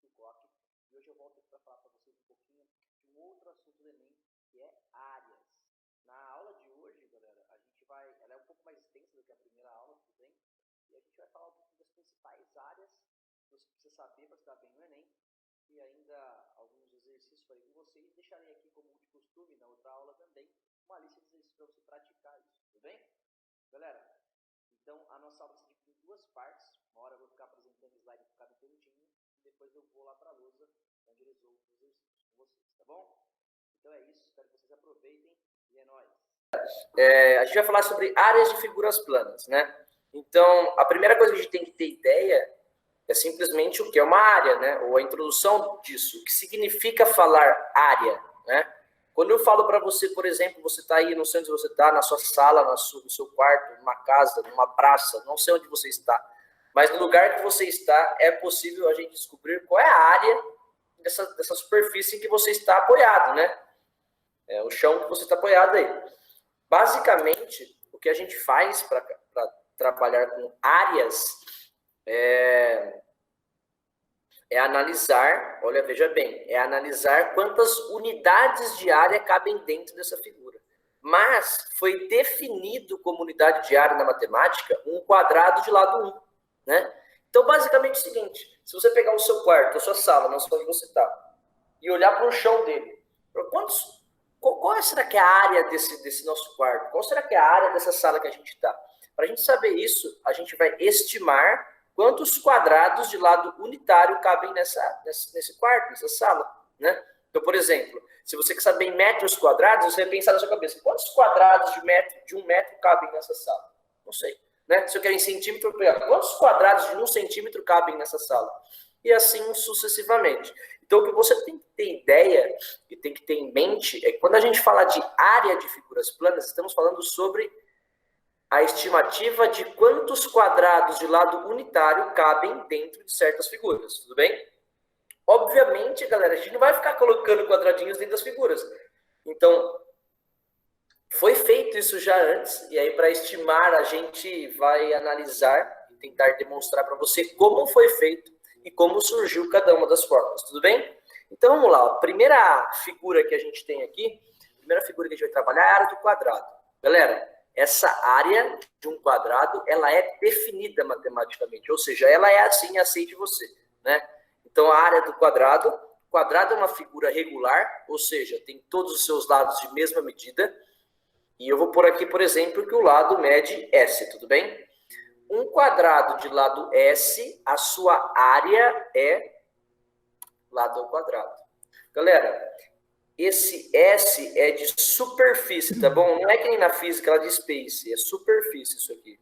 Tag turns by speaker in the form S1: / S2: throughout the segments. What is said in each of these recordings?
S1: Francisco Coque, e hoje eu volto aqui para falar para vocês um pouquinho de um outro assunto do Enem, que é áreas. Na aula de hoje, galera, ela é um pouco mais extensa do que a primeira aula, tudo bem? E a gente vai falar um pouco das principais áreas que você precisa saber para se dar bem no Enem, e ainda alguns exercícios aí com vocês. Deixarei aqui, como de costume, na outra aula também, uma lista de exercícios para você praticar isso, tudo bem? Galera, então a nossa aula se divide em duas partes. Uma hora eu vou ficar apresentando o slide por cada cantinho, e depois eu vou lá para a lousa, onde eu resolvo os exercícios com vocês, tá bom? Então é isso, espero que vocês aproveitem, e é nóis! A gente vai falar sobre áreas de figuras planas, né? Então, a primeira coisa que a gente tem que ter ideia é simplesmente o que é uma área, né? Ou a introdução disso. O que significa falar área, né? Quando eu falo para você, por exemplo, você está aí, não sei onde você está, na sua sala, no seu quarto, numa casa, numa praça, não sei onde você está, mas no lugar que você está, é possível a gente descobrir qual é a área dessa superfície em que você está apoiado, né? É o chão que você está apoiado aí. Basicamente, o que a gente faz para trabalhar com áreas é analisar, olha, veja bem, é analisar quantas unidades de área cabem dentro dessa figura. Mas foi definido como unidade de área na matemática um quadrado de lado 1, né? Então, basicamente é o seguinte, se você pegar o seu quarto, a sua sala, não sei onde você está, e olhar para o chão dele, qual será que é a área desse nosso quarto? Qual será que é a área dessa sala que a gente está? Para a gente saber isso, a gente vai estimar quantos quadrados de lado unitário cabem nesse quarto, nessa sala, né? Então, por exemplo, se você quer saber em metros quadrados, você vai pensar na sua cabeça, quantos quadrados de um metro cabem nessa sala? Não sei, né? Se eu quero em centímetro, quantos quadrados de 1 centímetro cabem nessa sala? E assim sucessivamente. Então, o que você tem que ter ideia e tem que ter em mente é que quando a gente fala de área de figuras planas, estamos falando sobre a estimativa de quantos quadrados de lado unitário cabem dentro de certas figuras, tudo bem? Obviamente, galera, a gente não vai ficar colocando quadradinhos dentro das figuras. Então, foi feito isso já antes, e aí para estimar a gente vai analisar e tentar demonstrar para você como foi feito e como surgiu cada uma das formas, tudo bem? Então, vamos lá. A primeira figura que a gente tem aqui, a primeira figura que a gente vai trabalhar é a área do quadrado. Galera, essa área de um quadrado, ela é definida matematicamente, ou seja, ela é assim, aceite você, né? Então, a área do quadrado é uma figura regular, ou seja, tem todos os seus lados de mesma medida, e eu vou pôr aqui, por exemplo, que o lado mede S, tudo bem? Um quadrado de lado S, a sua área é lado ao quadrado. Galera, esse S é de superfície, tá bom? Não é que nem na física, ela de space, é superfície isso aqui.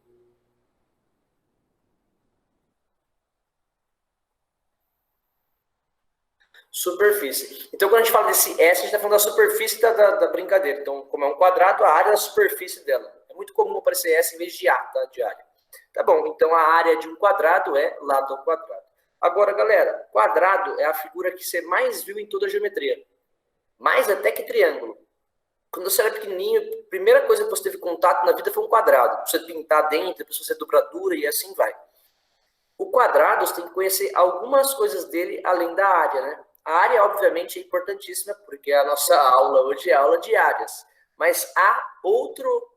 S1: Superfície. Então, quando a gente fala desse S, a gente está falando da superfície da brincadeira. Então, como é um quadrado, a área é a superfície dela. É muito comum aparecer S em vez de A, tá? De área. Tá bom, então a área de um quadrado é lado ao quadrado. Agora, galera, quadrado é a figura que você mais viu em toda a geometria. Mais até que triângulo. Quando você era pequenininho, a primeira coisa que você teve contato na vida foi um quadrado. Pra você pintar dentro, depois você dobradura e assim vai. O quadrado, você tem que conhecer algumas coisas dele além da área, né? A área, obviamente, é importantíssima, porque a nossa aula hoje é aula de áreas. Mas há outro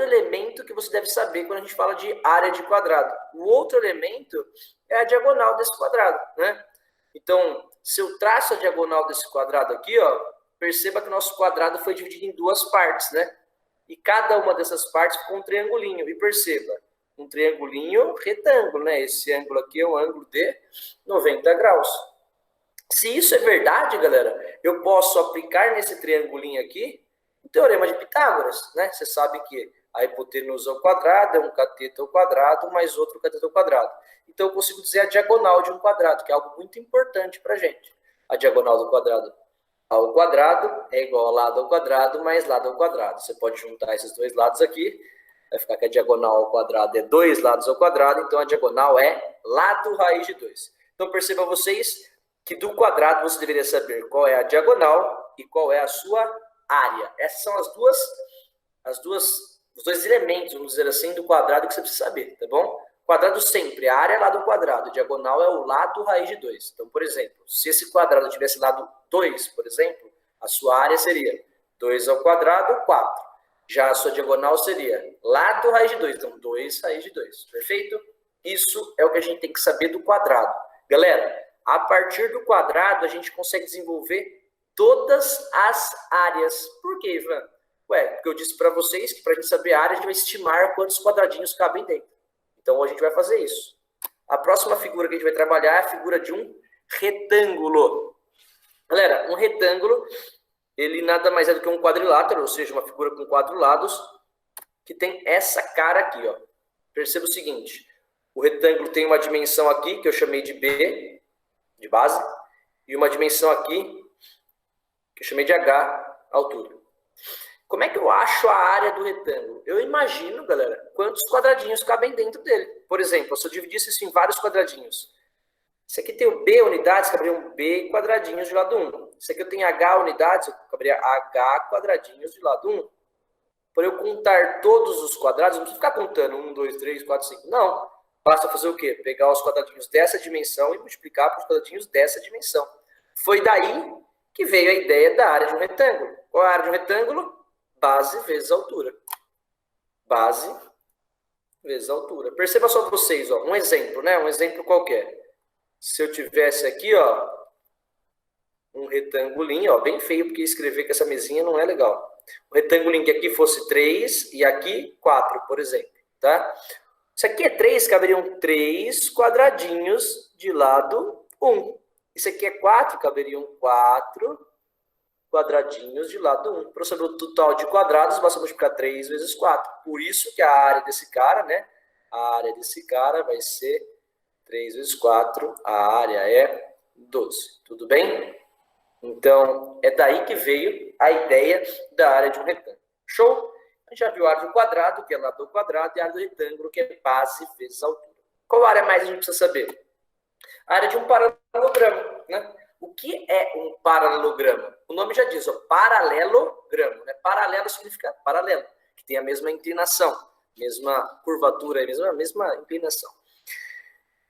S1: elemento que você deve saber quando a gente fala de área de quadrado. O outro elemento é a diagonal desse quadrado, né? Então, se eu traço a diagonal desse quadrado aqui, ó, perceba que o nosso quadrado foi dividido em duas partes, né? E cada uma dessas partes ficou um triangulinho. E perceba, um triangulinho retângulo, né? Esse ângulo aqui é um ângulo de 90 graus. Se isso é verdade, galera, eu posso aplicar nesse triangulinho aqui o teorema de Pitágoras, né? Você sabe que a hipotenusa ao quadrado é um cateto ao quadrado mais outro cateto ao quadrado. Então, eu consigo dizer a diagonal de um quadrado, que é algo muito importante para a gente. A diagonal do quadrado ao quadrado é igual a lado ao quadrado mais lado ao quadrado. Você pode juntar esses dois lados aqui, vai ficar que a diagonal ao quadrado é 2 lados ao quadrado, então a diagonal é lado raiz de 2. Então, percebam vocês que do quadrado você deveria saber qual é a diagonal e qual é a sua área. Essas são os dois elementos, vamos dizer assim, do quadrado que você precisa saber, tá bom? Quadrado sempre, a área é lado ao quadrado, diagonal é o lado raiz de 2. Então, por exemplo, se esse quadrado tivesse lado 2, por exemplo, a sua área seria 2 ao quadrado, 4. Já a sua diagonal seria lado raiz de 2, então 2 raiz de 2. Perfeito? Isso é o que a gente tem que saber do quadrado. Galera, a partir do quadrado, a gente consegue desenvolver todas as áreas. Por quê, Ivan? Porque eu disse para vocês que para a gente saber a área, a gente vai estimar quantos quadradinhos cabem dentro. Então, a gente vai fazer isso. A próxima figura que a gente vai trabalhar é a figura de um retângulo. Galera, um retângulo, ele nada mais é do que um quadrilátero, ou seja, uma figura com 4 lados, que tem essa cara aqui, ó. Perceba o seguinte, o retângulo tem uma dimensão aqui, que eu chamei de B, de base, e uma dimensão aqui, que eu chamei de H, altura. Como é que eu acho a área do retângulo? Eu imagino, galera, quantos quadradinhos cabem dentro dele. Por exemplo, se eu dividisse isso em vários quadradinhos. Esse aqui tem o B unidades, caberiam B quadradinhos de lado 1. Esse aqui eu tenho H unidades, caberia H quadradinhos de lado 1. Por eu contar todos os quadrados, não preciso ficar contando 1, 2, 3, 4, 5. Não. Basta fazer o quê? Pegar os quadradinhos dessa dimensão e multiplicar por os quadradinhos dessa dimensão. Foi daí que veio a ideia da área de um retângulo. Qual é a área de um retângulo? Base vezes altura. Base vezes altura. Perceba só vocês, ó, um exemplo, né? Um exemplo qualquer. Se eu tivesse aqui, ó, um retangulinho, ó, bem feio, porque escrever com essa mesinha não é legal. Um retangulinho que aqui fosse 3 e aqui 4, por exemplo, tá? Isso aqui é 3, caberiam 3 quadradinhos de lado 1. Isso aqui é 4, caberiam 4 quadradinhos de lado 1. Para saber o total de quadrados, basta multiplicar 3 vezes 4. Por isso que a área desse cara, né? A área desse cara vai ser 3 vezes 4. A área é 12. Tudo bem? Então, é daí que veio a ideia da área de um retângulo. Show? A gente já viu a área de um quadrado, que é lado ao quadrado, e a área do retângulo, que é base vezes altura. Qual área mais a gente precisa saber? A área de um paralelogramo, né? O que é um paralelogramo? O nome já diz, ó, paralelogramo. Né? Paralelo significa paralelo, que tem a mesma inclinação, mesma curvatura, mesma inclinação.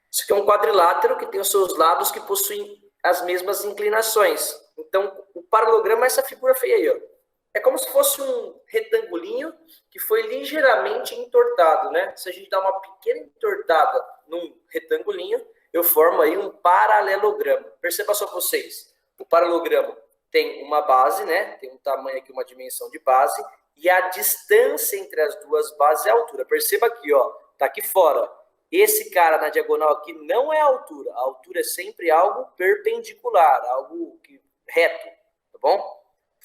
S1: Isso aqui é um quadrilátero que tem os seus lados que possuem as mesmas inclinações. Então, o paralelogramo é essa figura feia aí, ó. É como se fosse um retangulinho que foi ligeiramente entortado, né? Se a gente dá uma pequena entortada num retangulinho, eu formo aí um paralelogramo. Perceba só vocês. O paralelogramo tem uma base, né? Tem um tamanho aqui, uma dimensão de base, e a distância entre as duas bases é a altura. Perceba aqui, ó, tá aqui fora. Esse cara na diagonal aqui não é a altura. A altura é sempre algo perpendicular, algo reto, tá bom?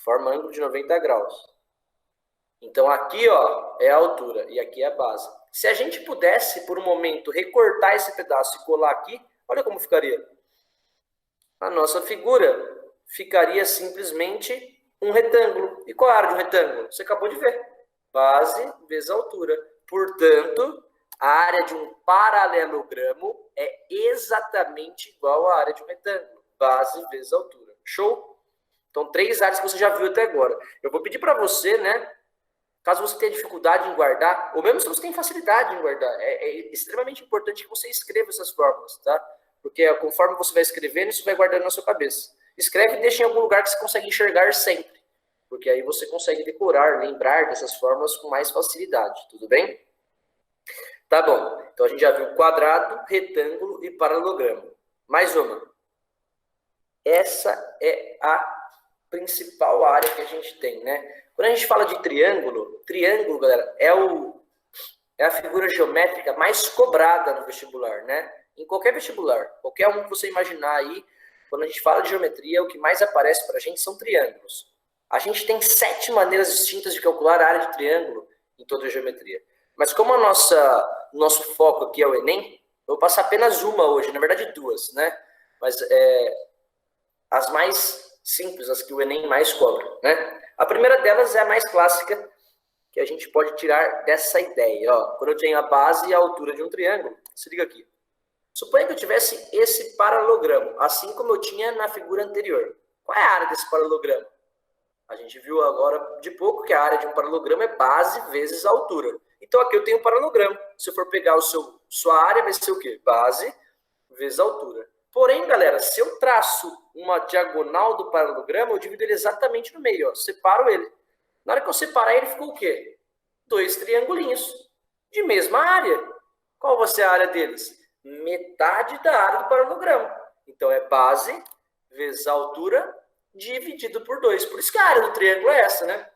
S1: Forma ângulo de 90 graus. Então aqui, ó, é a altura e aqui é a base. Se a gente pudesse, por um momento, recortar esse pedaço e colar aqui, olha como ficaria. A nossa figura ficaria simplesmente um retângulo. E qual é a área de um retângulo? Você acabou de ver. Base vezes altura. Portanto, a área de um paralelogramo é exatamente igual à área de um retângulo. Base vezes altura. Show? Então, 3 áreas que você já viu até agora. Eu vou pedir para você, né? Caso você tenha dificuldade em guardar, ou mesmo se você tem facilidade em guardar, é extremamente importante que você escreva essas fórmulas, tá? Porque conforme você vai escrevendo, isso vai guardando na sua cabeça. Escreve e deixa em algum lugar que você consegue enxergar sempre. Porque aí você consegue decorar, lembrar dessas fórmulas com mais facilidade. Tudo bem? Tá bom. Então, a gente já viu quadrado, retângulo e paralelogramo. Mais uma. Essa é a principal área que a gente tem, né? Quando a gente fala de triângulo, galera, é a figura geométrica mais cobrada no vestibular, né? Em qualquer vestibular, qualquer um que você imaginar aí, quando a gente fala de geometria, o que mais aparece para a gente são triângulos. A gente tem 7 maneiras distintas de calcular a área de triângulo em toda a geometria. Mas como o nosso foco aqui é o Enem, eu vou passar apenas uma hoje, na verdade 2, né? Mas as mais simples, as que o Enem mais cobra, né? A primeira delas é a mais clássica, que a gente pode tirar dessa ideia. Ó, quando eu tenho a base e a altura de um triângulo, se liga aqui. Suponha que eu tivesse esse paralelogramo, assim como eu tinha na figura anterior. Qual é a área desse paralelogramo? A gente viu agora de pouco que a área de um paralelogramo é base vezes altura. Então aqui eu tenho um paralelogramo. Se eu for pegar sua área, vai ser o quê? Base vezes altura. Porém, galera, se eu traço uma diagonal do paralelogramo, eu divido ele exatamente no meio, ó, separo ele. Na hora que eu separar ele, ficou o quê? 2 triangulinhos de mesma área. Qual vai ser a área deles? Metade da área do paralelogramo. Então é base vezes altura dividido por 2. Por isso que a área do triângulo é essa, né?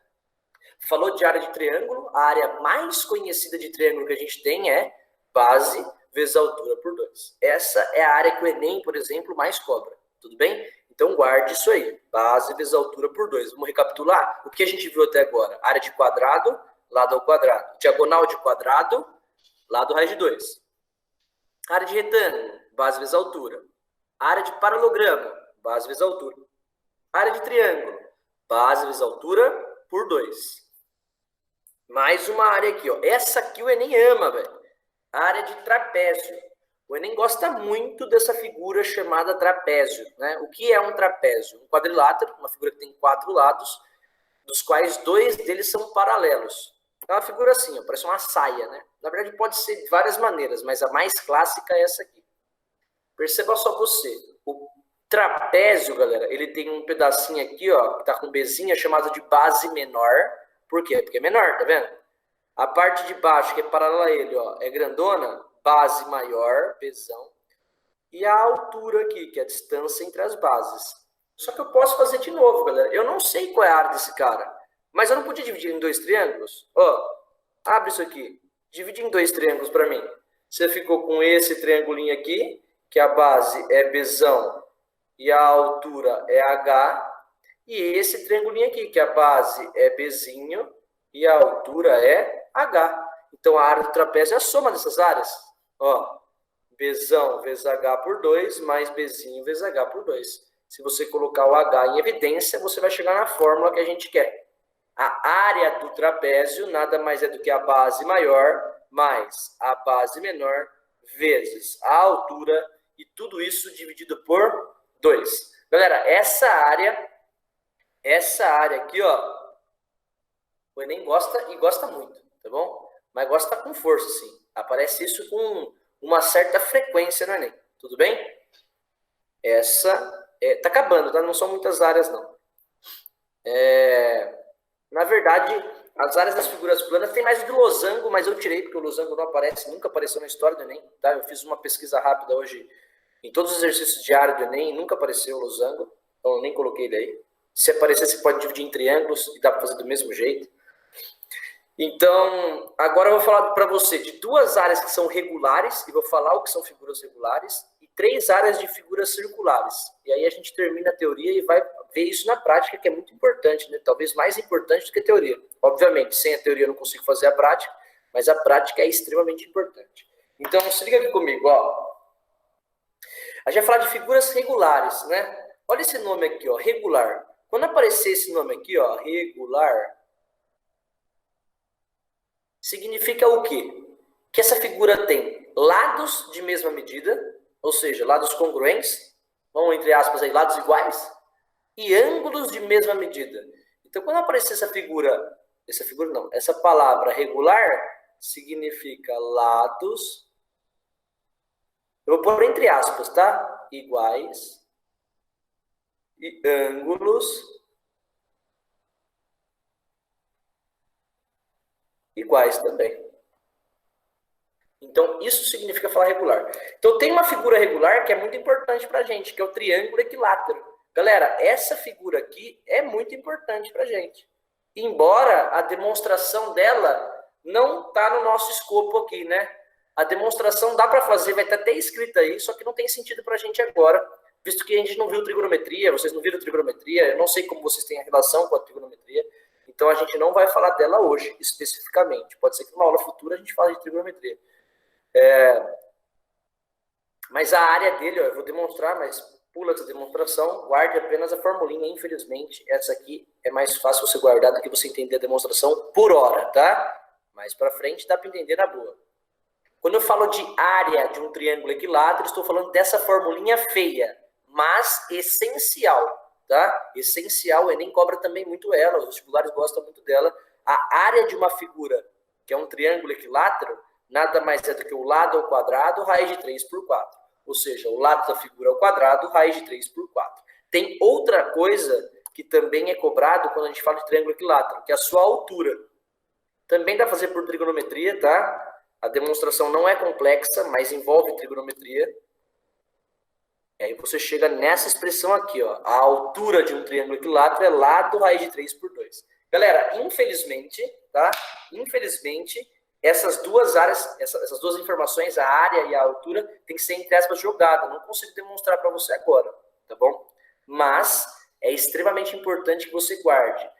S1: Falou de área de triângulo, a área mais conhecida de triângulo que a gente tem é base vezes altura por 2. Essa é a área que o Enem, por exemplo, mais cobra. Tudo bem? Então guarde isso aí. Base vezes altura por 2. Vamos recapitular? O que a gente viu até agora? Área de quadrado, lado ao quadrado. Diagonal de quadrado, lado raiz de 2. Área de retângulo, base vezes altura. Área de paralelogramo, base vezes altura. Área de triângulo, base vezes altura por 2. Mais uma área aqui, ó. Essa aqui o Enem ama, velho. Área de trapézio. O Enem gosta muito dessa figura chamada trapézio, né? O que é um trapézio? Um quadrilátero, uma figura que tem 4 lados, dos quais 2 deles são paralelos. É uma figura assim, ó, parece uma saia, né? Na verdade pode ser de várias maneiras, mas a mais clássica é essa aqui. Perceba só você. O trapézio, galera, ele tem um pedacinho aqui, ó, que tá com bezinha, chamado de base menor. Por quê? Porque é menor, tá vendo? A parte de baixo, que é paralela a ele, ó, é grandona, base maior, bezão. E a altura aqui, que é a distância entre as bases. Só que eu posso fazer de novo, galera. Eu não sei qual é a área desse cara, mas eu não podia dividir em 2 triângulos? Ó, abre isso aqui. Divide em 2 triângulos para mim. Você ficou com esse triangulinho aqui, que a base é bezão e a altura é h. E esse triangulinho aqui, que a base é bezinho e a altura é h. Então, a área do trapézio é a soma dessas áreas. Ó, bezão vezes h por 2, mais bezinho vezes h por 2. Se você colocar o h em evidência, você vai chegar na fórmula que a gente quer. A área do trapézio nada mais é do que a base maior mais a base menor vezes a altura, e tudo isso dividido por 2. Galera, essa área aqui, ó, o Enem gosta e gosta muito, tá bom? Mas gosta com força, sim. Aparece isso com uma certa frequência no Enem, tudo bem? Tá acabando, tá? Não são muitas áreas, não. Na verdade, as áreas das figuras planas tem mais do losango, mas eu tirei porque o losango não aparece, nunca apareceu na história do Enem, tá? Eu fiz uma pesquisa rápida hoje em todos os exercícios de área do Enem, nunca apareceu o losango, então eu nem coloquei ele aí. Se aparecer, você pode dividir em triângulos e dá para fazer do mesmo jeito. Então, agora eu vou falar para você de 2 áreas que são regulares, e vou falar o que são figuras regulares, e 3 áreas de figuras circulares. E aí a gente termina a teoria e vai ver isso na prática, que é muito importante, né? Talvez mais importante do que a teoria. Obviamente, sem a teoria eu não consigo fazer a prática, mas a prática é extremamente importante. Então, se liga aqui comigo, ó. A gente vai falar de figuras regulares, né? Olha esse nome aqui, ó, regular. Quando aparecer esse nome aqui, ó, regular, significa o quê? Que essa figura tem lados de mesma medida, ou seja, lados congruentes, vamos entre aspas aí, lados iguais, e ângulos de mesma medida. Então, quando aparecer essa palavra regular, significa lados, eu vou pôr entre aspas, tá? Iguais e ângulos iguais também. Então, isso significa falar regular. Então, tem uma figura regular que é muito importante para a gente, que é o triângulo equilátero. Galera, essa figura aqui é muito importante para a gente. Embora a demonstração dela não está no nosso escopo aqui, né? A demonstração dá para fazer, vai estar até escrita aí, só que não tem sentido para a gente agora, visto que a gente não viu trigonometria, vocês não viram trigonometria, eu não sei como vocês têm a relação com a trigonometria, então a gente não vai falar dela hoje, especificamente. Pode ser que numa aula futura a gente fale de trigonometria. Mas a área dele, ó, eu vou demonstrar, mas pula essa demonstração, guarde apenas a formulinha, infelizmente, essa aqui é mais fácil você guardar do que você entender a demonstração por hora, tá? Mais pra frente dá para entender na boa. Quando eu falo de área de um triângulo equilátero, estou falando dessa formulinha feia, mas essencial, tá? Essencial, o Enem cobra também muito ela, os vestibulares gostam muito dela. A área de uma figura que é um triângulo equilátero, nada mais é do que o lado ao quadrado, raiz de 3 por 4. Ou seja, o lado da figura ao quadrado, raiz de 3 por 4. Tem outra coisa que também é cobrado quando a gente fala de triângulo equilátero, que é a sua altura. Também dá para fazer por trigonometria, tá? A demonstração não é complexa, mas envolve trigonometria. E aí você chega nessa expressão aqui, ó. A altura de um triângulo equilátero é lado raiz de 3 por 2. Galera, infelizmente, tá? Infelizmente, essas duas áreas, essas duas informações, a área e a altura, tem que ser entre aspas jogada. Não consigo demonstrar para você agora, tá bom? Mas é extremamente importante que você guarde.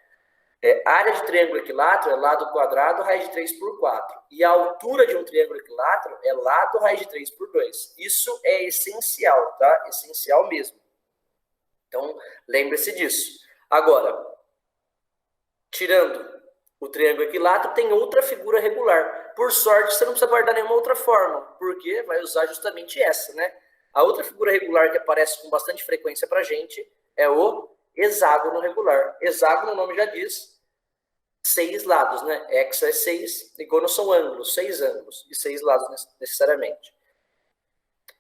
S1: Área de triângulo equilátero é lado quadrado, raiz de 3 por 4. E a altura de um triângulo equilátero é lado raiz de 3 por 2. Isso é essencial, tá? Essencial mesmo. Então, lembre-se disso. Agora, tirando o triângulo equilátero, tem outra figura regular. Por sorte, você não precisa guardar nenhuma outra forma, porque vai usar justamente essa, né? A outra figura regular que aparece com bastante frequência pra gente é o hexágono regular. Hexágono, o nome já diz, 6 lados, né? Hexa é 6, e cono são ângulos, 6 ângulos, e 6 lados necessariamente.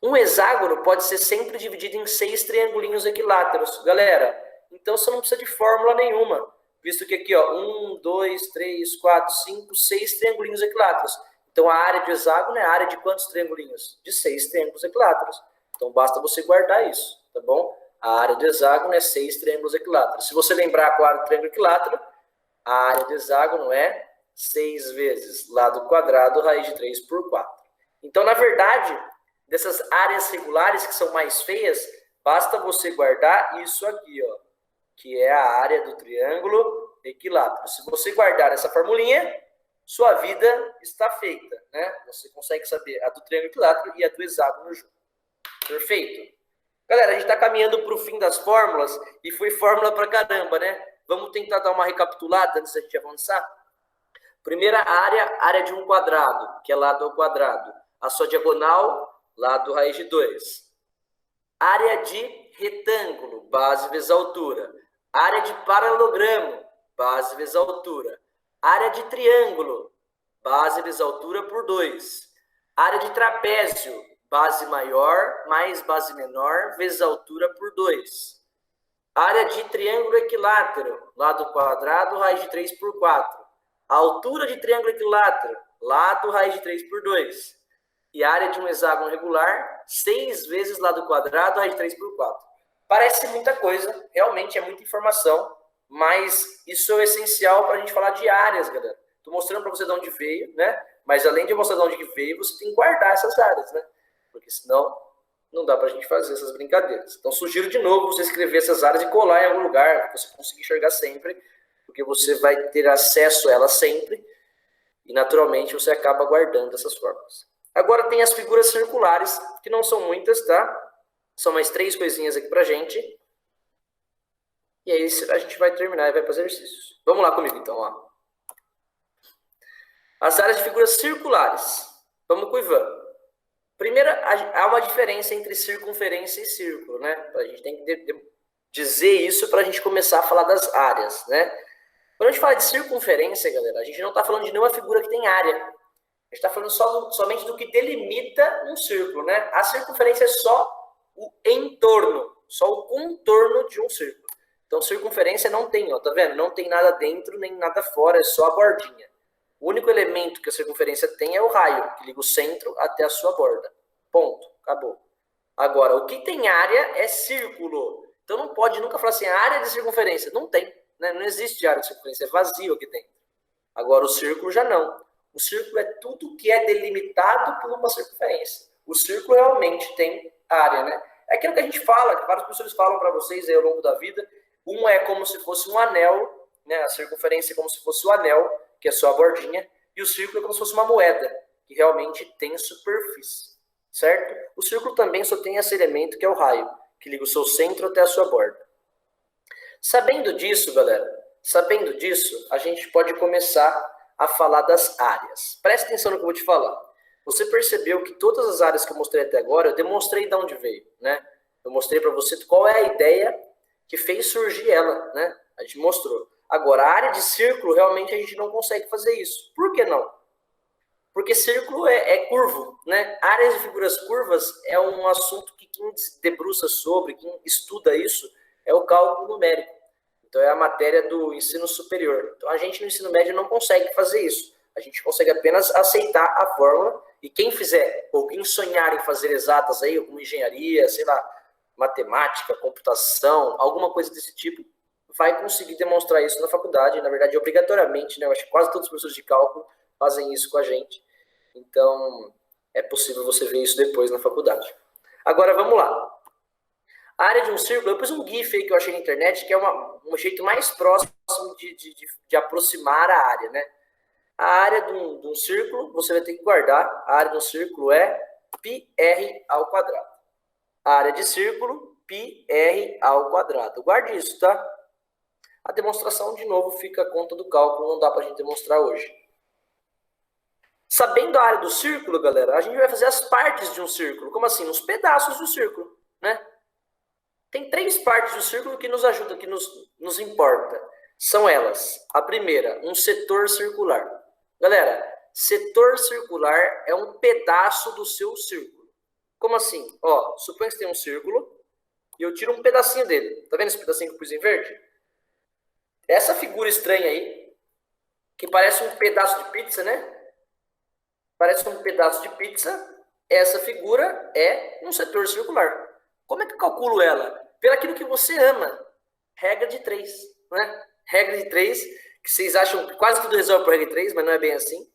S1: Um hexágono pode ser sempre dividido em 6 triangulinhos equiláteros. Galera, então você não precisa de fórmula nenhuma, visto que aqui, ó, 1, 2, 3, 4, 5, 6 triangulinhos equiláteros. Então a área de hexágono é a área de quantos triangulinhos? De 6 triângulos equiláteros. Então basta você guardar isso, tá bom? A área do hexágono é 6 triângulos equiláteros. Se você lembrar qual é o triângulo equilátero, a área do hexágono é 6 vezes lado quadrado, raiz de 3 por 4. Então, na verdade, dessas áreas regulares que são mais feias, basta você guardar isso aqui, ó, que é a área do triângulo equilátero. Se você guardar essa formulinha, sua vida está feita, né? Você consegue saber a do triângulo equilátero e a do hexágono junto. Perfeito? Galera, a gente está caminhando para o fim das fórmulas e foi fórmula pra caramba, né? Vamos tentar dar uma recapitulada antes da gente avançar? Primeira área de um quadrado, que é lado ao quadrado. A sua diagonal, lado raiz de 2. Área de retângulo, base vezes altura. Área de paralelogramo, base vezes altura. Área de triângulo, base vezes altura por 2. Área de trapézio, base maior mais base menor vezes altura por 2. Área de triângulo equilátero, lado quadrado, raiz de 3 por 4. A altura de triângulo equilátero, lado raiz de 3 por 2. E área de um hexágono regular, 6 vezes lado quadrado, raiz de 3 por 4. Parece muita coisa, realmente é muita informação, mas isso é essencial para a gente falar de áreas, galera. Estou mostrando para você de onde veio, né? Mas além de mostrar de onde veio, você tem que guardar essas áreas, né? Porque senão não dá para a gente fazer essas brincadeiras. Então, sugiro de novo você escrever essas áreas e colar em algum lugar, que você consiga enxergar sempre, porque você vai ter acesso a elas sempre, e naturalmente você acaba guardando essas formas. Agora tem as figuras circulares, que não são muitas, tá? São mais 3 coisinhas aqui pra gente. E aí a gente vai terminar e vai para os exercícios. Vamos lá comigo então, ó. As áreas de figuras circulares. Vamos com o Ivan. Primeiro, há uma diferença entre circunferência e círculo, né? A gente tem que dizer isso para a gente começar a falar das áreas, né? Quando a gente fala de circunferência, galera, a gente não está falando de nenhuma figura que tem área. A gente está falando somente do que delimita um círculo, né? A circunferência é só o entorno, só o contorno de um círculo. Então, circunferência não tem, ó, tá vendo? Não tem nada dentro nem nada fora, é só a bordinha. O único elemento que a circunferência tem é o raio, que liga o centro até a sua borda. Ponto. Acabou. Agora, o que tem área é círculo. Então, não pode nunca falar assim, área de circunferência. Não tem. Né? Não existe área de circunferência. É vazio aqui dentro. Agora, o círculo já não. O círculo é tudo que é delimitado por uma circunferência. O círculo realmente tem área, né? É aquilo que a gente fala, que vários professores falam para vocês aí ao longo da vida. Um é como se fosse um anel, né? A circunferência é como se fosse o anel, que é só a bordinha, e o círculo é como se fosse uma moeda, que realmente tem superfície, certo? O círculo também só tem esse elemento, que é o raio, que liga o seu centro até a sua borda. Sabendo disso, galera, sabendo disso, a gente pode começar a falar das áreas. Presta atenção no que eu vou te falar. Você percebeu que todas as áreas que eu mostrei até agora, eu demonstrei de onde veio, né? Eu mostrei para você qual é a ideia que fez surgir ela, né? A gente mostrou. Agora, a área de círculo, realmente a gente não consegue fazer isso. Por que não? Porque círculo é curvo, né? Áreas de figuras curvas é um assunto que quem se debruça sobre, quem estuda isso, é o cálculo numérico. Então, é a matéria do ensino superior. Então, a gente no ensino médio não consegue fazer isso. A gente consegue apenas aceitar a fórmula e quem fizer, ou quem sonhar em fazer exatas aí, alguma engenharia, sei lá, matemática, computação, alguma coisa desse tipo, vai conseguir demonstrar isso na faculdade. Na verdade, obrigatoriamente, né? Eu acho que quase todos os professores de cálculo fazem isso com a gente. Então, é possível você ver isso depois na faculdade. Agora, vamos lá. A área de um círculo, eu pus um GIF aí que eu achei na internet, que é um jeito mais próximo de aproximar a área, né? A área de um círculo, você vai ter que guardar, a área de um círculo é πr ao quadrado. A área de círculo, πr ao quadrado. Guarde isso, tá? A demonstração, de novo, fica a conta do cálculo, não dá pra gente demonstrar hoje. Sabendo a área do círculo, galera, a gente vai fazer as partes de um círculo. Como assim? Os pedaços do círculo, né? Tem 3 partes do círculo que nos ajudam, que nos importa. São elas. A primeira, um setor circular. Galera, setor circular é um pedaço do seu círculo. Como assim? Ó, suponha que você tem um círculo e eu tiro um pedacinho dele. Tá vendo esse pedacinho que eu pus em verde? Essa figura estranha aí, que parece um pedaço de pizza, né? Parece um pedaço de pizza. Essa figura é um setor circular. Como é que eu calculo ela? Pelo aquilo que você ama. Regra de 3, né? Regra de 3, que vocês acham que quase tudo resolve por regra de 3, mas não é bem assim.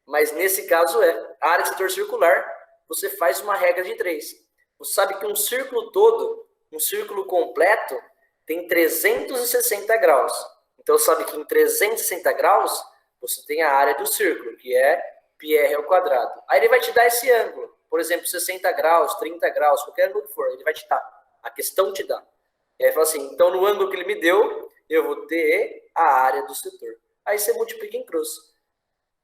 S1: Mas nesse caso é. A área de setor circular, você faz uma regra de 3. Você sabe que um círculo todo, um círculo completo, tem 360 graus. Então, sabe que em 360 graus, você tem a área do círculo, que é πr ao quadrado. Aí ele vai te dar esse ângulo. Por exemplo, 60 graus, 30 graus, qualquer ângulo que for, ele vai te dar. A questão te dá. E aí fala assim, então no ângulo que ele me deu, eu vou ter a área do setor. Aí você multiplica em cruz.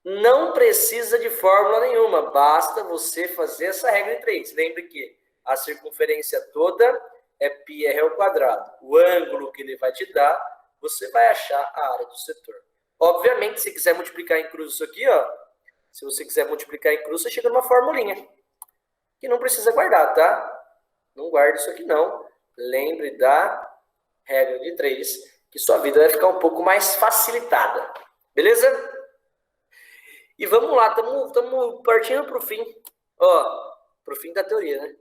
S1: Não precisa de fórmula nenhuma, basta você fazer essa regra de 3. Lembre que a circunferência toda é πr ao quadrado. O ângulo que ele vai te dar, você vai achar a área do setor. Obviamente, se quiser multiplicar em cruz isso aqui, ó, se você quiser multiplicar em cruz, você chega numa formulinha. Que não precisa guardar, tá? Não guarde isso aqui, não. Lembre da regra de 3, que sua vida vai ficar um pouco mais facilitada. Beleza? E vamos lá, estamos partindo para o fim. Ó, para o fim da teoria, né?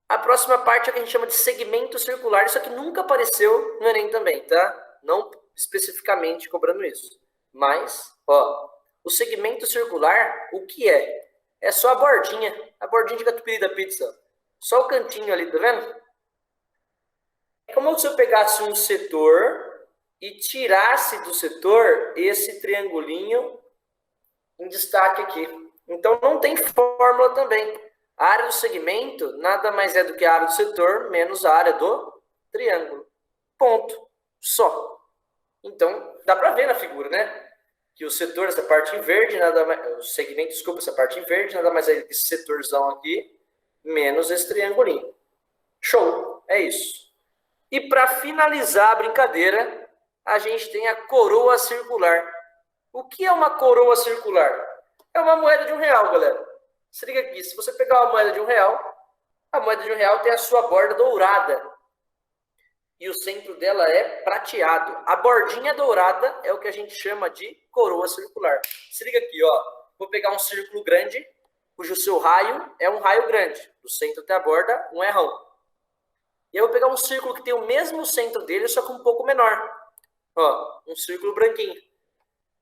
S1: A próxima parte é o que a gente chama de segmento circular. Isso aqui nunca apareceu no Enem também, tá? Não especificamente cobrando isso. Mas, ó, o segmento circular, o que é? É só a bordinha de catupiry da pizza. Só o cantinho ali, tá vendo? É como se eu pegasse um setor e tirasse do setor esse triangulinho em destaque aqui. Então, não tem fórmula também. A área do segmento nada mais é do que a área do setor menos a área do triângulo. Ponto. Só. Então, dá pra ver na figura, né? Que o setor, essa parte em verde, nada mais, o segmento, desculpa, essa parte em verde, nada mais é que esse setorzão aqui, menos esse triangulinho. Show, é isso. E para finalizar a brincadeira, a gente tem a coroa circular. O que é uma coroa circular? É uma moeda de R$1, galera. Se liga aqui, se você pegar uma moeda de R$1, a moeda de R$1 tem a sua borda dourada. E o centro dela é prateado. A bordinha dourada é o que a gente chama de coroa circular. Se liga aqui, ó. Vou pegar um círculo grande, cujo seu raio é um raio grande. Do centro até a borda, um errão. E eu vou pegar um círculo que tem o mesmo centro dele, só que um pouco menor. Ó, um círculo branquinho.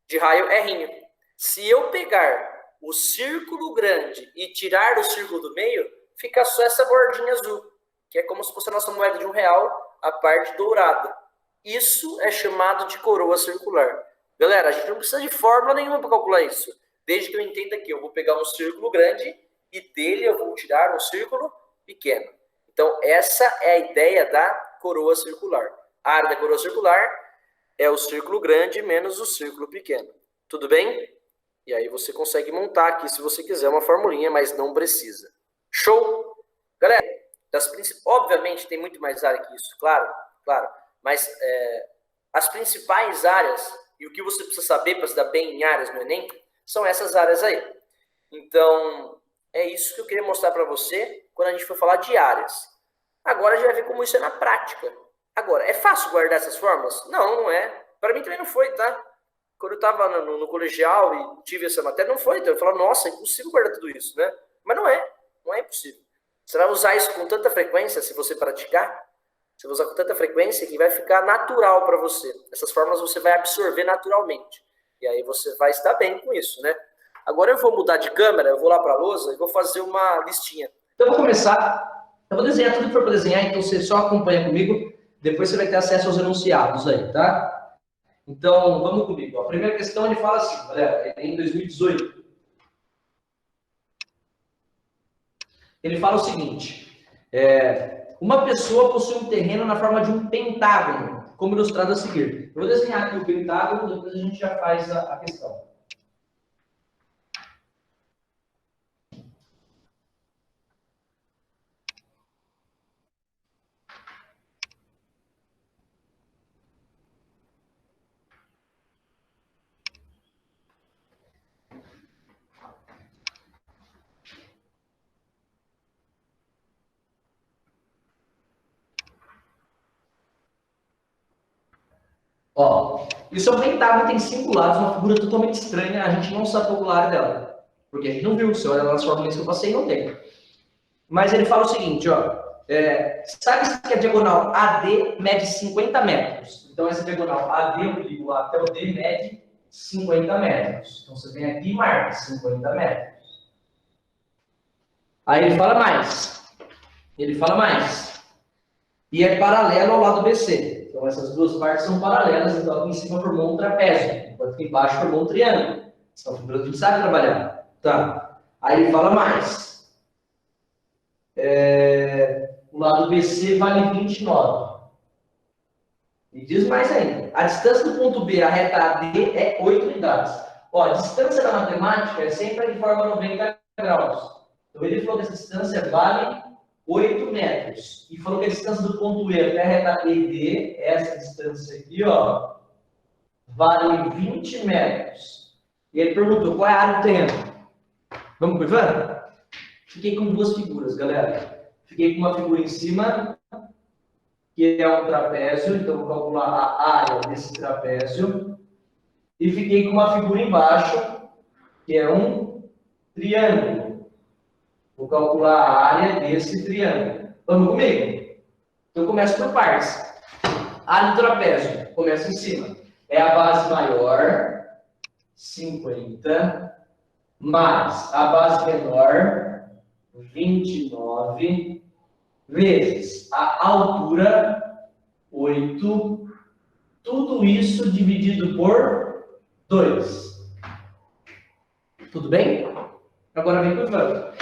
S1: De raio errinho. Se eu pegar o círculo grande e tirar o círculo do meio, fica só essa bordinha azul. Que é como se fosse a nossa moeda de R$1, a parte dourada. Isso é chamado de coroa circular. Galera, a gente não precisa de fórmula nenhuma para calcular isso. Desde que eu entenda que eu vou pegar um círculo grande e dele eu vou tirar um círculo pequeno. Então, essa é a ideia da coroa circular. A área da coroa circular é o círculo grande menos o círculo pequeno. Tudo bem? E aí você consegue montar aqui, se você quiser, uma formulinha, mas não precisa. Show? Galera, obviamente tem muito mais área que isso, claro. Mas as principais áreas, e o que você precisa saber para se dar bem em áreas no Enem, São essas áreas aí. Então, é isso que eu queria mostrar para você quando a gente for falar de áreas. Agora a gente vai ver como isso é na prática. Agora, é fácil guardar essas fórmulas? Não, não é. Para mim também não foi, tá? Quando eu estava no colegial e tive essa matéria, não foi. Então eu falava, nossa, é impossível guardar tudo isso, né? Mas não é impossível. Você vai usar isso com tanta frequência, se você praticar, você vai usar com tanta frequência que vai ficar natural para você. Essas fórmulas você vai absorver naturalmente. E aí você vai estar bem com isso, né? Agora eu vou mudar de câmera, eu vou lá para a lousa e vou fazer uma listinha.
S2: Então eu vou começar, eu vou desenhar tudo que for para desenhar, então você só acompanha comigo, depois você vai ter acesso aos enunciados aí, tá? Então, vamos comigo. A primeira questão ele fala assim, galera, é em 2018. Ele fala o seguinte, uma pessoa possui um terreno na forma de um pentágono, como ilustrado a seguir. Eu vou desenhar aqui o pentágono, depois a gente já faz a questão. Ó, isso é um pentágono, tem 5 lados, uma figura totalmente estranha, a gente não sabe o área dela. Porque a gente não viu, se olha nas fórmulas que eu passei, não tem. Mas ele fala o seguinte, ó, sabe que a diagonal AD mede 50 metros? Então essa diagonal AD, eu ligo lá até o D, mede 50 metros. Então você vem aqui e marca 50 metros. Aí ele fala mais. Ele fala mais. E é paralelo ao lado BC. Então, essas duas partes são paralelas, então aqui em cima formou um trapézio, enquanto que embaixo formou um triângulo. São figuras que a gente sabe trabalhar. Tá. Aí ele fala mais. O lado BC vale 29. E diz mais ainda. A distância do ponto B à reta AD é 8 unidades. Ó, a distância da matemática é sempre de forma 90 graus. Então, ele falou que essa distância vale 8 metros. E falou que a distância do ponto E até a reta ED, essa distância aqui, ó, vale 20 metros. E ele perguntou, qual é a área do terreno? Vamos curvando? Fiquei com duas figuras, galera. Fiquei com uma figura em cima, que é um trapézio, então vou calcular a área desse trapézio. E fiquei com uma figura embaixo, que é um triângulo. Vou calcular a área desse triângulo. Vamos comigo? Então, eu começo por partes. A área do trapézio, começa em cima. É a base maior, 50, mais a base menor, 29, vezes a altura, 8. Tudo isso dividido por 2. Tudo bem? Agora vem curvando.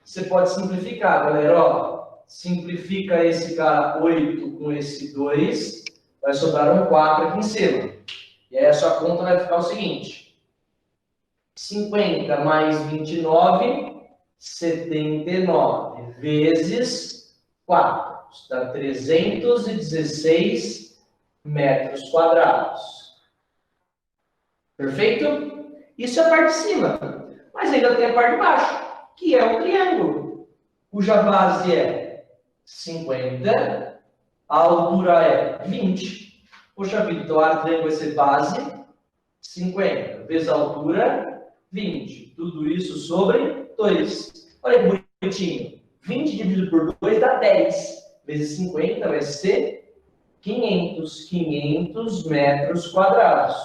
S2: Você pode simplificar, galera, ó. Simplifica esse cara 8 com esse 2, vai sobrar um 4 aqui em cima. E aí a sua conta vai ficar o seguinte: 50 mais 29, 79, vezes 4. Isso dá 316 metros quadrados. Perfeito? Isso é a parte de cima. Mas ainda tem a parte de baixo, que é um triângulo, cuja base é 50, a altura é 20. Poxa vida, então a área do triângulo vai ser base 50 vezes a altura 20. Tudo isso sobre 2. Olha que bonitinho. 20 dividido por 2 dá 10. Vezes 50 vai ser 500 metros quadrados.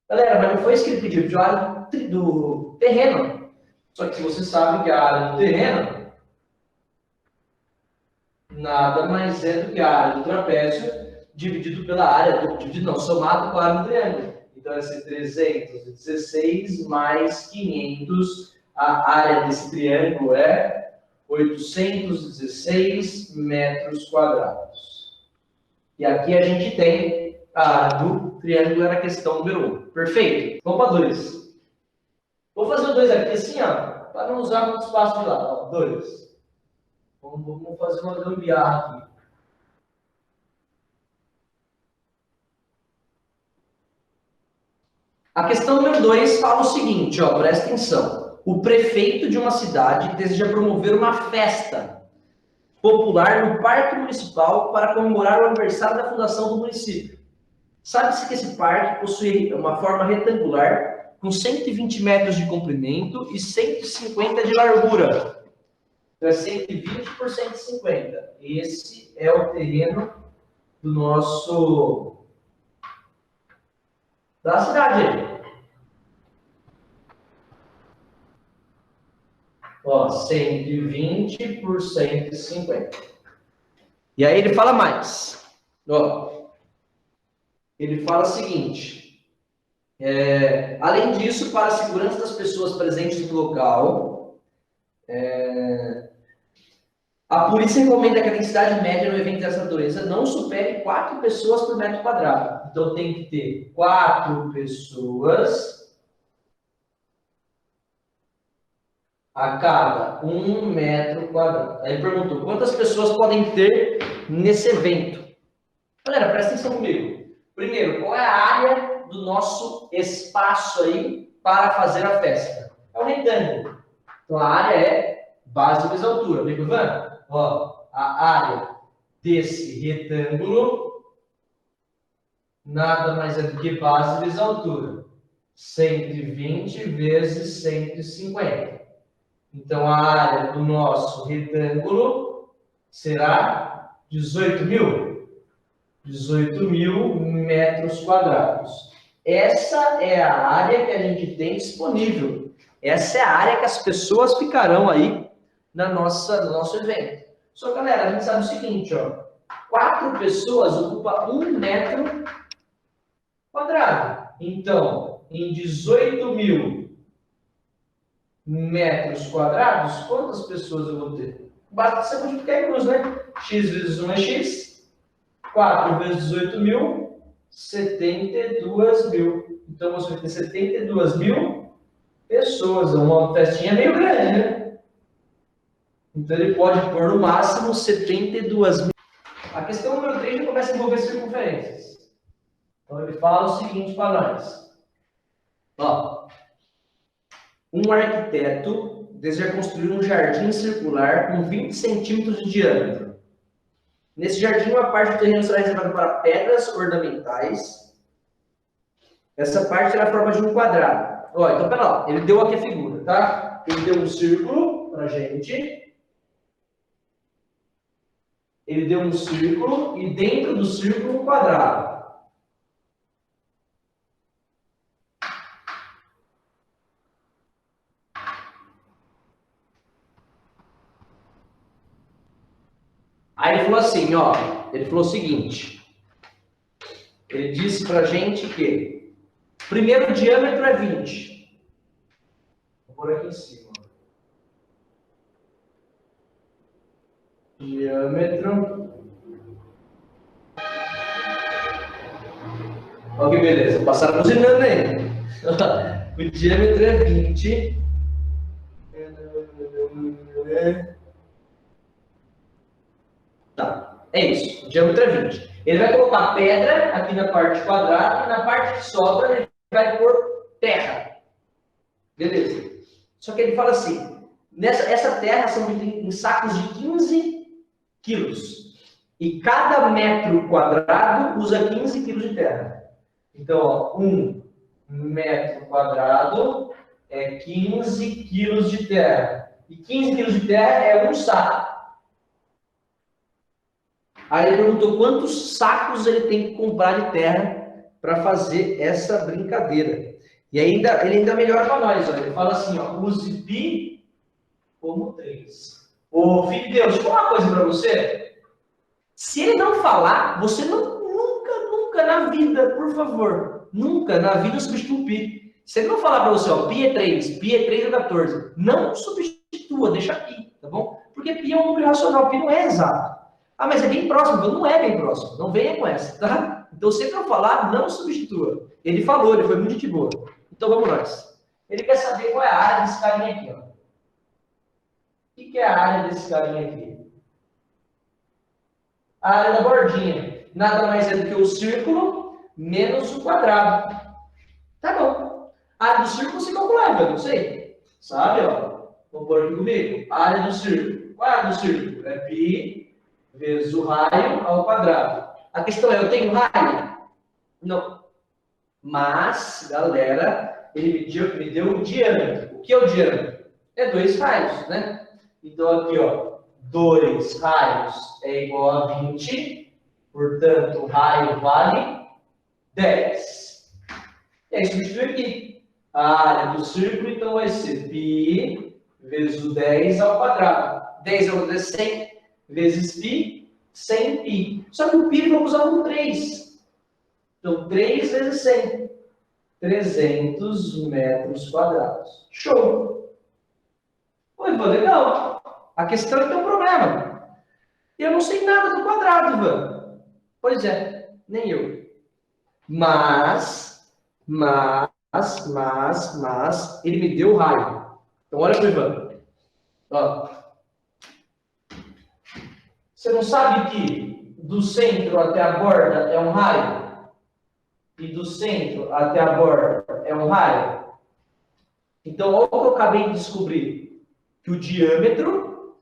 S2: Galera, mas não foi isso que ele pediu, pediu a área do terreno. Só que você sabe que a área do terreno nada mais é do que a área do trapézio dividido pela área, somado com a área do triângulo. Então, vai ser 316 mais 500. A área desse triângulo é 816 metros quadrados. E aqui a gente tem a área do triângulo, era a questão número 1. Perfeito? Vamos para 2. Vou fazer o 2 aqui assim, ó, para não usar muito espaço de lá. 2. Vamos fazer uma gambiarra aqui. A questão número 2 fala o seguinte, ó, presta atenção. O prefeito de uma cidade deseja promover uma festa popular no Parque Municipal para comemorar o aniversário da fundação do município. Sabe-se que esse parque possui uma forma retangular, com 120 metros de comprimento e 150 de largura. Então é 120 por 150. Esse é o terreno do nosso... da cidade. Ó, 120 por 150. E aí ele fala mais. Ó, ele fala o seguinte. Além disso, para a segurança das pessoas presentes no local, a polícia recomenda que a densidade média no evento dessa natureza não supere 4 pessoas por metro quadrado. Então tem que ter 4 pessoas a cada 1 metro quadrado. Aí ele perguntou, quantas pessoas podem ter nesse evento? Galera, presta atenção comigo. Primeiro, qual é a área do nosso espaço aí para fazer a festa? É um retângulo. Então a área é base vezes altura. Vem Ivan? Ó, a área desse retângulo nada mais é do que base vezes altura. 120 vezes 150. Então, a área do nosso retângulo será 18 mil. 18 mil metros quadrados. Essa é a área que a gente tem disponível. Essa é a área que as pessoas ficarão aí no nosso evento. Só, galera, a gente sabe o seguinte, ó. 4 pessoas ocupam 1 metro quadrado. Então, em 18 mil metros quadrados, quantas pessoas eu vou ter? Basta você multiplicar em cruz, né? X vezes 1 é x. 4 vezes 18 mil, 72 mil. Então, você vai ter 72 mil pessoas. É uma festinha meio grande, né? Então, ele pode pôr no máximo 72 mil. A questão número 3 já começa a envolver circunferências. Então, ele fala o seguinte para nós. Ó. Um arquiteto deseja construir um jardim circular com 20 centímetros de diâmetro. Nesse jardim, uma parte do terreno será reservada para pedras ornamentais. Essa parte terá a forma de um quadrado. Ó, então, pera lá, ele deu aqui a figura, tá? Ele deu um círculo pra gente. Ele deu um círculo e dentro do círculo um quadrado. Aí ele falou assim, ó, ele falou o seguinte, ele disse pra gente que primeiro diâmetro é 20. Vou pôr aqui em cima. Diâmetro. Olha que beleza, passaram buzinando aí. O diâmetro é 20. Tá, é isso. O diâmetro é 20. Ele vai colocar pedra aqui na parte quadrada e na parte que sobra ele vai pôr terra. Beleza. Só que ele fala assim, essa terra são em sacos de 15 quilos. E cada metro quadrado usa 15 quilos de terra. Então, ó, 1 metro quadrado é 15 quilos de terra. E 15 quilos de terra é um saco. Aí ele perguntou quantos sacos ele tem que comprar de terra para fazer essa brincadeira. E ele ainda melhora para nós. Ó. Ele fala assim, ó, use pi como 3. Ô, filho de Deus, deixa eu falar uma coisa para você. Se ele não falar, você nunca na vida, por favor, nunca na vida substitua o pi. Se ele não falar para você, ó, pi é 3 é 14, não substitua, deixa pi, tá bom? Porque pi é um número racional, pi não é exato. Ah, mas é bem próximo. Então não é bem próximo. Não venha com essa, tá? Então, se ele não falar, não substitua. Ele falou, ele foi muito de boa. Então, vamos nós. Ele quer saber qual é a área desse carinha aqui, ó. O que é a área desse carinha aqui? A área da bordinha. Nada mais é do que o círculo menos o quadrado. Tá bom. A área do círculo você calcula, eu não sei. Sabe, ó. Vamos pôr aqui comigo. A área do círculo. Qual é a área do círculo? É π vezes o raio ao quadrado. A questão é, eu tenho raio? Não. Mas, galera, ele me deu o diâmetro. O que é o diâmetro? É 2 raios, né? Então, aqui, ó. 2 raios é igual a 20. Portanto, o raio vale 10. E aí, substitui aqui. A área do círculo, então, vai ser π vezes o 10 ao quadrado. 10 ao quadrado é 100 vezes π, 100π. Só que o π vamos usar um 3. Então, 3 vezes 100. 300 metros quadrados. Show! Pô, Ivan, legal. A questão é que tem um problema. Eu não sei nada do quadrado, Ivan. Pois é, nem eu. Mas, ele me deu o raio. Então, olha para o Ivan. Ó. Você não sabe que do centro até a borda é um raio? E do centro até a borda é um raio? Então, olha o que eu acabei de descobrir. Que o diâmetro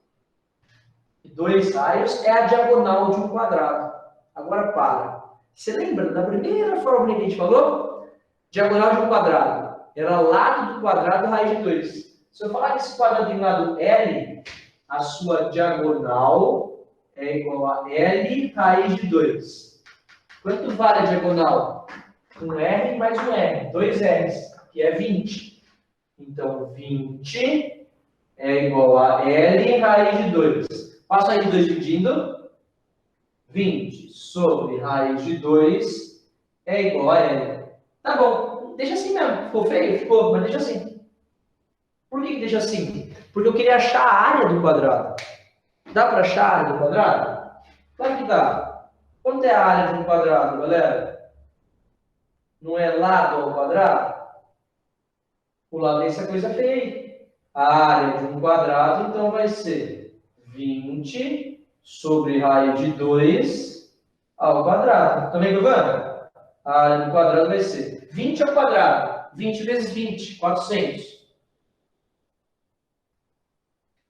S2: de 2 raios é a diagonal de um quadrado. Agora, para. Você lembra da primeira fórmula que a gente falou? Diagonal de um quadrado. Era lado do quadrado raiz de 2. Se eu falar que esse quadradinho lá do L, a sua diagonal é igual a L raiz de 2. Quanto vale a diagonal? Um R mais um R. 2 R's, que é 20. Então, 20 é igual a L raiz de 2. Passo a raiz de 2 dividindo. 20 sobre raiz de 2 é igual a L. Tá bom, deixa assim mesmo. Ficou feio? Ficou, mas deixa assim. Por que deixa assim? Porque eu queria achar a área do quadrado. Dá para achar a área do quadrado? Claro que dá. Quanto é a área de um quadrado, galera? Não é lado ao quadrado? O lado desse é coisa feia. A área de um quadrado, então, vai ser 20 sobre raiz de 2 ao quadrado. Estão vendo, Vanda? A área do quadrado vai ser 20 ao quadrado. 20 vezes 20, 400.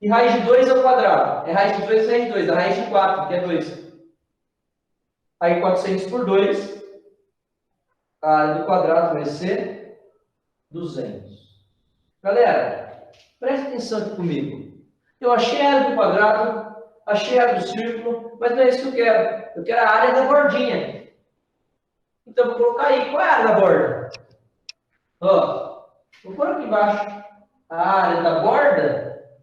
S2: E raiz de 2 ao quadrado? É raiz de 2 vezes raiz de 2. A raiz de 4, que é 2. Aí 400 por 2. A área do quadrado vai ser 200. Galera, presta atenção aqui comigo. Eu achei a área do quadrado, achei a área do círculo, mas não é isso que eu quero. Eu quero a área da bordinha. Então, vou colocar aí. Qual é a área da borda? Ó, vou pôr aqui embaixo. A área da borda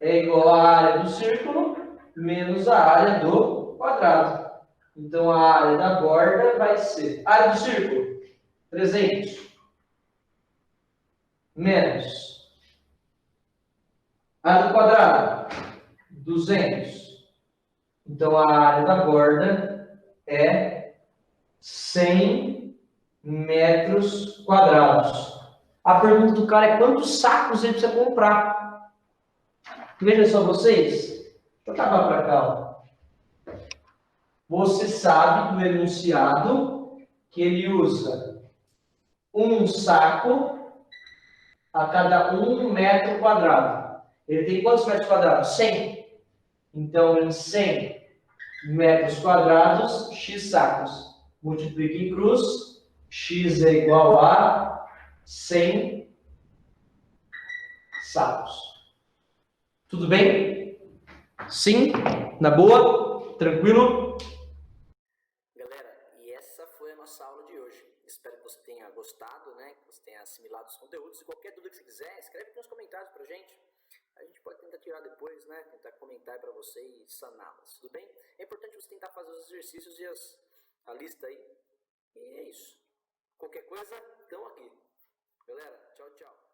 S2: é igual à área do círculo menos a área do quadrado. Então, a área da borda vai ser... A área do círculo, 300. Menos a área do quadrado, 200. Então, a área da borda é 100 metros quadrados. A pergunta do cara é quantos sacos ele precisa comprar. Veja só vocês. Deixa eu acabar para cá. Ó. Você sabe do enunciado que ele usa um saco a cada 1 metro quadrado. Ele tem quantos metros quadrados? 100. Então, em 100 metros quadrados, x sacos. Multiplica em cruz, x é igual a 100 sacos. Tudo bem? Sim? Na boa? Tranquilo?
S1: Galera, e essa foi a nossa aula de hoje. Espero que você tenha gostado, né? Que você tenha assimilado os conteúdos. Se qualquer dúvida que você quiser, escreve aqui nos comentários pra gente. A gente pode tentar tirar depois, né? Tentar comentar para você e saná-las, tudo bem? É importante você tentar fazer os exercícios e a lista aí. E é isso. Qualquer coisa, estão aqui. Galera, tchau, tchau.